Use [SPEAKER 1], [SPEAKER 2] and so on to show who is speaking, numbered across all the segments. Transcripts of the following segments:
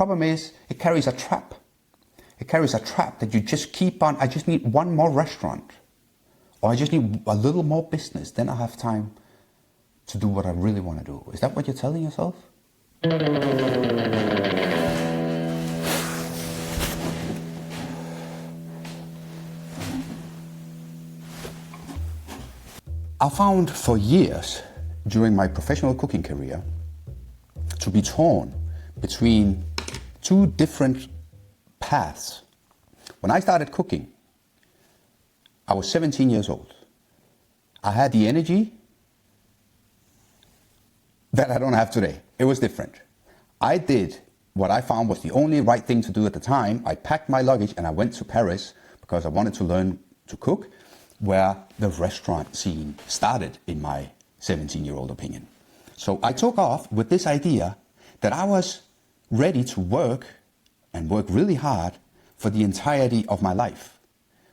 [SPEAKER 1] Problem is, it carries a trap. It carries a trap that you just keep on, I just need one more restaurant. Or I just need a little more business. Then I have time to do what I really want to do. Is that what you're telling yourself? I found for years during my professional cooking career to be torn between two different paths. When I started cooking, I was 17 years old. I had the energy that I don't have today. It was different. I did what I found was the only right thing to do at the time. I packed my luggage and I went to Paris because I wanted to learn to cook, where the restaurant scene started, in my 17-year-old opinion. So I took off with this idea that I was ready to work and work really hard for the entirety of my life.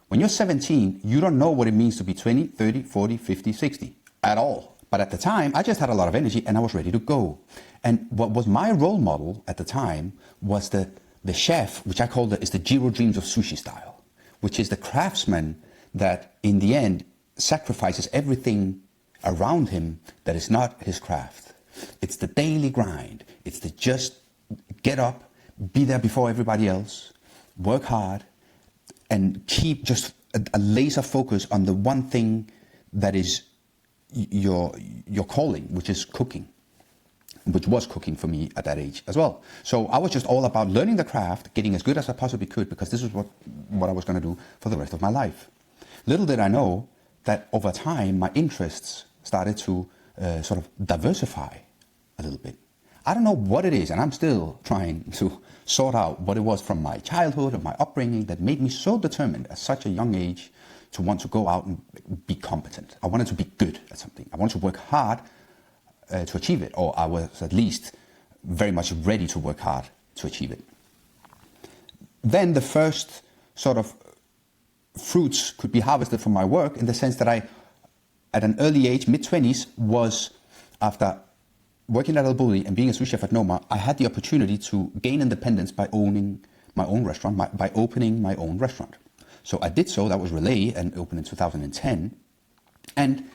[SPEAKER 1] When you're 17, you don't know what it means to be 20, 30, 40, 50, 60 at all. But at the time, I just had a lot of energy and I was ready to go. And what was my role model at the time was the chef, which I called is the Jiro Dreams of Sushi style, which is the craftsman that in the end sacrifices everything around him that is not his craft. It's the daily grind. It's the just get up, be there before everybody else, work hard, and keep just a laser focus on the one thing that is your calling, which is cooking, which was cooking for me at that age as well. So I was just all about learning the craft, getting as good as I possibly could, because this is what I was going to do for the rest of my life. Little did I know that over time, my interests started to sort of diversify a little bit. I don't know what it is, and I'm still trying to sort out what it was from my childhood and my upbringing that made me so determined at such a young age to want to go out and be competent. I wanted to be good at something. I wanted to work hard to achieve it, or I was at least very much ready to work hard to achieve it. Then the first sort of fruits could be harvested from my work, in the sense that I, at an early age, mid-20s, was, after working at Bulli and being a sous chef at Noma, I had the opportunity to gain independence by owning my own restaurant, by opening my own restaurant. So I did so. That was Relæ, and opened in 2010. And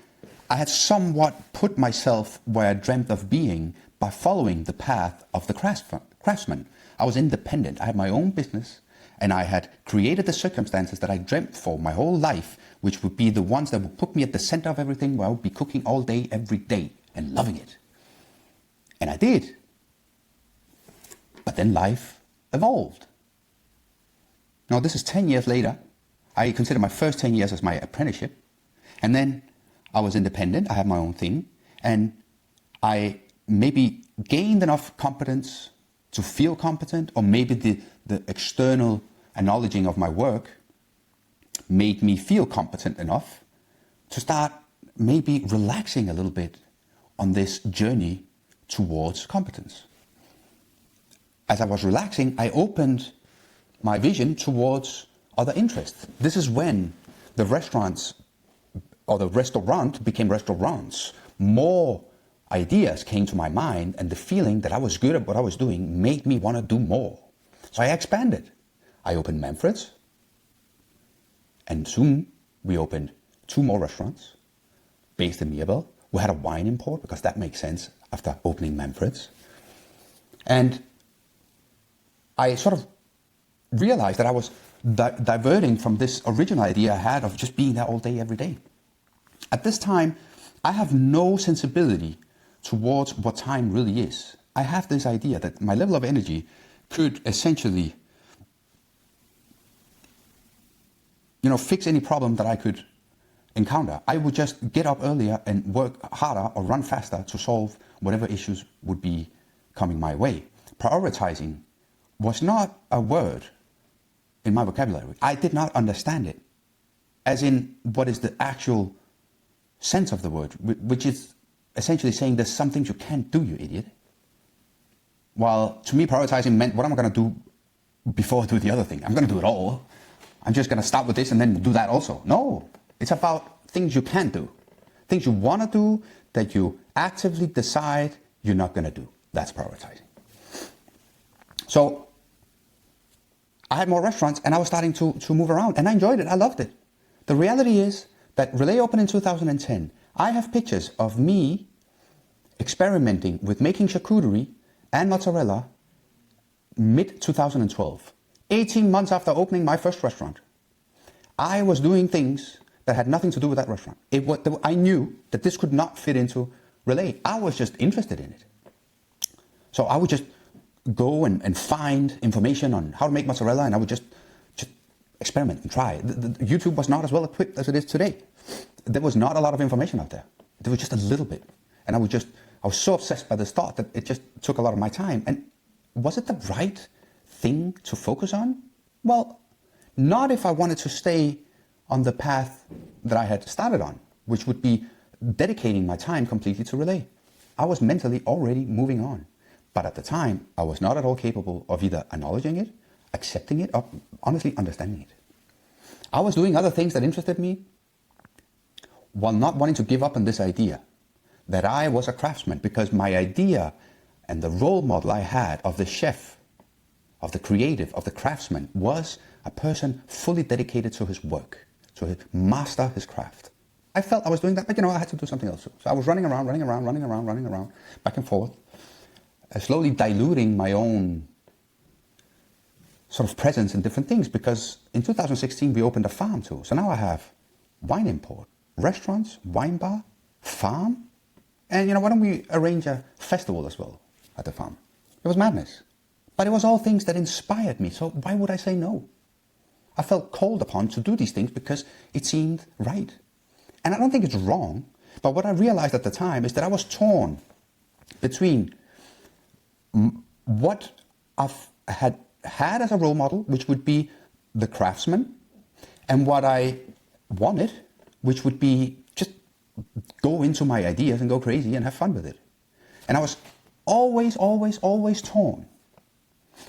[SPEAKER 1] I had somewhat put myself where I dreamt of being by following the path of the craftsman. I was independent. I had my own business, and I had created the circumstances that I dreamt for my whole life, which would be the ones that would put me at the center of everything, where I would be cooking all day, every day, and loving it. And I did. But then life evolved. Now, this is 10 years later. I consider my first 10 years as my apprenticeship. And then I was independent. I had my own thing. And I maybe gained enough competence to feel competent, or maybe the external acknowledging of my work made me feel competent enough to start maybe relaxing a little bit on this journey towards competence. As I was relaxing, I opened my vision towards other interests. This is when the restaurants, or the restaurant, became restaurants. More ideas came to my mind, and the feeling that I was good at what I was doing made me want to do more. So I expanded. I opened Manfreds, and soon we opened 2 more restaurants, Bæst and Mirabelle. We had a wine import, because that makes sense after opening Manfreds. And I sort of realized that I was diverting from this original idea I had of just being there all day, every day. At this time, I have no sensibility towards what time really is. I have this idea that my level of energy could essentially, fix any problem that I could encounter. I would just get up earlier and work harder or run faster to solve whatever issues would be coming my way. Prioritizing was not a word in my vocabulary. I did not understand it, as in what is the actual sense of the word, which is essentially saying there's some things you can't do, you idiot. While to me, prioritizing meant, what am I going to do before I do the other thing? I'm going to do it all. I'm just going to start with this and then do that also. No, it's about things you can't do. Things you want to do that you actively decide you're not going to do. That's prioritizing. So I had more restaurants and I was starting to move around and I enjoyed it. I loved it. The reality is that Relæ opened in 2010. I have pictures of me experimenting with making charcuterie and mozzarella mid-2012. 18 months after opening my first restaurant. I was doing things that had nothing to do with that restaurant. I knew that this could not fit into Relæ. I was just interested in it. So I would just go and find information on how to make mozzarella, and I would just experiment and try. YouTube was not as well equipped as it is today. There was not a lot of information out there. There was just a little bit. And I was so obsessed by this thought that it just took a lot of my time. And was it the right thing to focus on? Well, not if I wanted to stay on the path that I had started on, which would be dedicating my time completely to Relæ. I was mentally already moving on. But at the time, I was not at all capable of either acknowledging it, accepting it, or honestly understanding it. I was doing other things that interested me while not wanting to give up on this idea that I was a craftsman, because my idea and the role model I had of the chef, of the creative, of the craftsman was a person fully dedicated to his work, to master his craft. I felt I was doing that, but I had to do something else. So I was running around, back and forth, slowly diluting my own sort of presence in different things, because in 2016 we opened a farm too. So now I have wine import, restaurants, wine bar, farm, and why don't we arrange a festival as well at the farm? It was madness. But it was all things that inspired me, so why would I say no? I felt called upon to do these things because it seemed right. And I don't think it's wrong, but what I realized at the time is that I was torn between what I had as a role model, which would be the craftsman, and what I wanted, which would be just go into my ideas and go crazy and have fun with it. And I was always torn.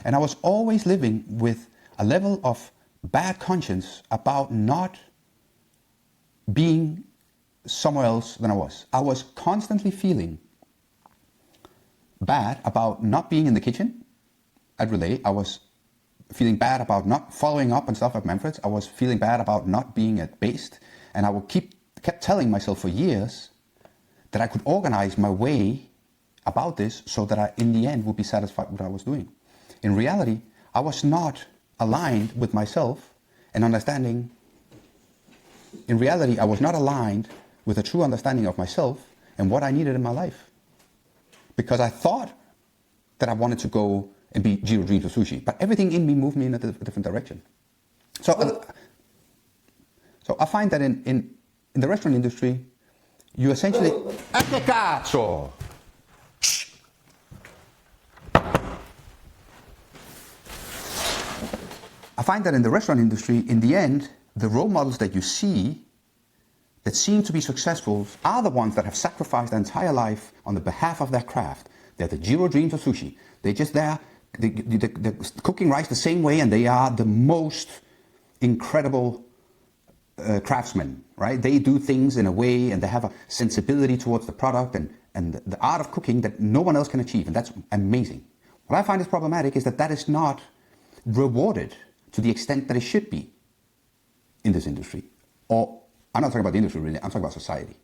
[SPEAKER 1] And I was always living with a level of bad conscience about not being somewhere else than I was. I was constantly feeling bad about not being in the kitchen at Relæ. I was feeling bad about not following up on stuff at Manfreds. I was feeling bad about not being at Bæst. And I kept telling myself for years that I could organize my way about this so that I, in the end, would be satisfied with what I was doing. In reality, I was not aligned with myself and understanding. In reality, I was not aligned with a true understanding of myself and what I needed in my life. Because I thought that I wanted to go and be Jiro Dreams of Sushi, but everything in me moved me in a different direction. So I find that in the restaurant industry, you essentially... I find that in the restaurant industry, in the end, the role models that you see that seem to be successful are the ones that have sacrificed their entire life on the behalf of their craft. They're the Jiro Dreams of Sushi. They're just there, they're cooking rice the same way, and they are the most incredible craftsmen, right? They do things in a way, and they have a sensibility towards the product and the art of cooking that no one else can achieve, and that's amazing. What I find is problematic is that is not rewarded to the extent that it should be in this industry. Or, I'm not talking about the industry really, I'm talking about society.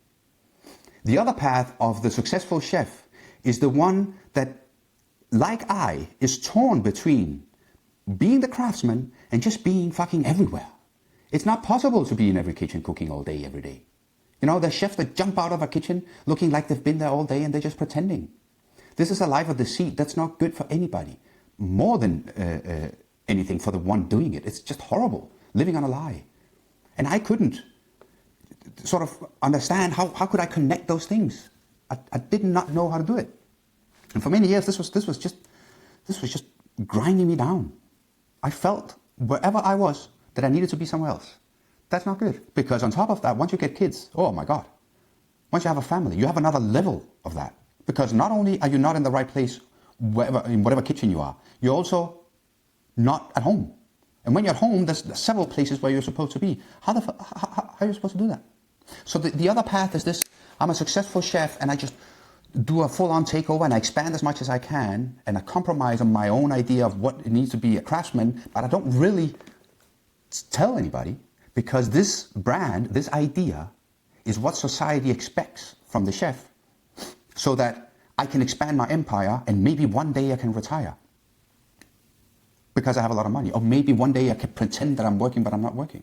[SPEAKER 1] The other path of the successful chef is the one that, like I, is torn between being the craftsman and just being fucking everywhere. It's not possible to be in every kitchen cooking all day, every day. There's chefs that jump out of a kitchen looking like they've been there all day and they're just pretending. This is a life of deceit that's not good for anybody. More than anything for the one doing it. It's just horrible, living on a lie. And I couldn't sort of understand how could I connect those things. I did not know how to do it. And for many years, this was just grinding me down. I felt wherever I was that I needed to be somewhere else. That's not good, because on top of that, once you get kids, oh my God, once you have a family, you have another level of that. Because not only are you not in the right place in whatever kitchen you are, you're also not at home. And when you're at home, there's several places where you're supposed to be. How are you supposed to do that? So the other path is this: I'm a successful chef and I just do a full-on takeover and I expand as much as I can and I compromise on my own idea of what it needs to be a craftsman, but I don't really tell anybody because this brand, this idea is what society expects from the chef so that I can expand my empire and maybe one day I can retire because I have a lot of money. Or maybe one day I can pretend that I'm working but I'm not working.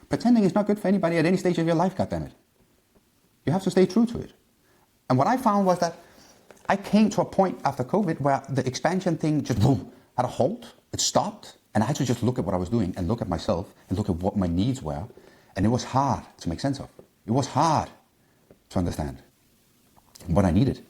[SPEAKER 1] Pretending is not good for anybody at any stage of your life, goddammit. You have to stay true to it. And what I found was that I came to a point after COVID where the expansion thing just boom, had a halt, it stopped, and I had to just look at what I was doing and look at myself and look at what my needs were. And it was hard to make sense of. It was hard to understand what I needed.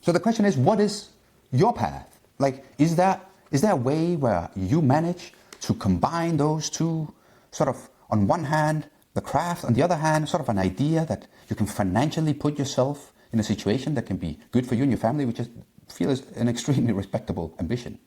[SPEAKER 1] So the question is, what is your path? Like, is there a way where you manage to combine those two, sort of on one hand, the craft, on the other hand, sort of an idea that you can financially put yourself in a situation that can be good for you and your family, which I feel is an extremely respectable ambition.